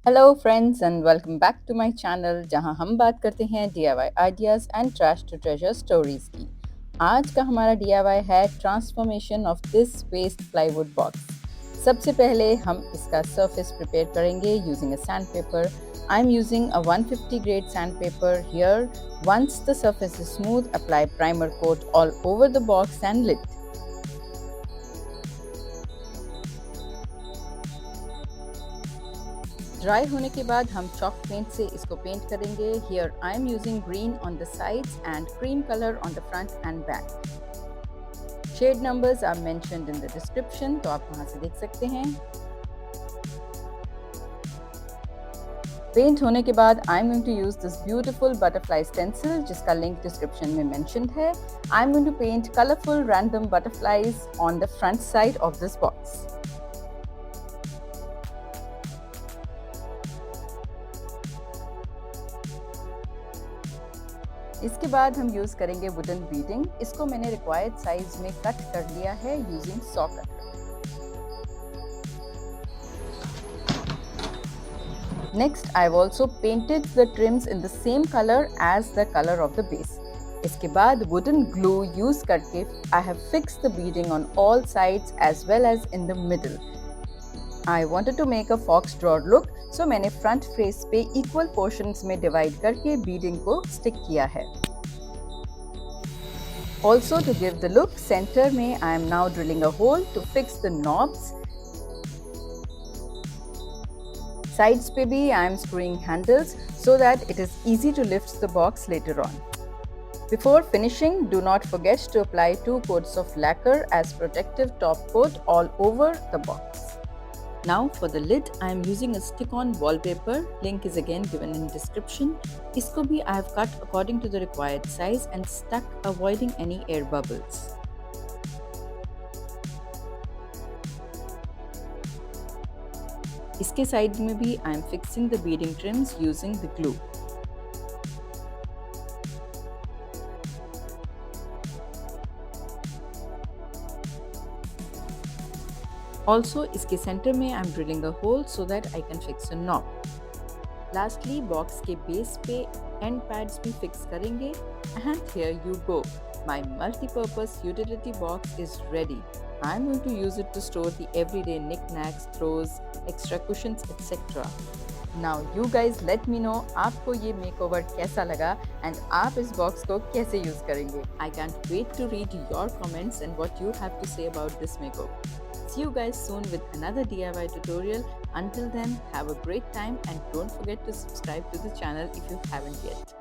Hello friends and welcome back to my channel जहां हम बात करते हैं DIY ideas and trash to treasure stories की। आज का हमारा DIY है transformation of this waste plywood box. सबसे पहले हम इसका सरफेस प्रिपेयर करेंगे using a sand paper. I am using a 150 grade sand paper here. Once the surface is smooth, apply primer coat all over the box and lid. Dry होने के बाद हम chalk paint से इसको paint करेंगे। Here I am using green on the sides and cream colour on the front and back. Shade numbers are mentioned in the description, तो आप वहां से देख सकते हैं। पेंट होने के बाद I am going to use this beautiful butterfly stencil जिसका लिंक डिस्क्रिप्शन में मेंशन्ड है। I am going to paint colourful random butterflies on the front side of this box. इसके बाद हम यूज करेंगे वुडन बीडिंग। इसको मैंने रिक्वायर्ड साइज में कट कर लिया है using saw cutter. Next I have also painted the trims in the same colour as the colour of the base. इसके बाद वुडन ग्लू यूज करके I have fixed the beading on all sides as well as in the middle. I wanted to make a faux drawer look, so मैंने front face पे equal portions में divide करके beading को stick किया है। Also, to give the look, center में I am now drilling a hole to fix the knobs. Sides पे भी I am screwing handles so that it is easy to lift the box later on. Before finishing, do not forget to apply 2 coats of lacquer as protective top coat all over the box. Now for the lid, I am using a stick-on wallpaper. Link is again given in description. इसको भी I have cut according to the required size and stuck, avoiding any air bubbles. इसके side में भी I am fixing the beading trims using the glue. Also, इसके center में I am drilling a hole so that I can fix a knob. Lastly, box के base पे end pads भी fix करेंगे. And here you go. My multi-purpose utility box is ready. I'm going to use it to store the everyday knick-knacks, throws, extra cushions, etc. Now you guys let me know आपको ये makeover कैसा लगा and आप इस box को कैसे use करेंगे. I can't wait to read your comments and what you have to say about this makeover. See you guys soon with another DIY tutorial. Until then, have a great time and don't forget to subscribe to the channel if you haven't yet.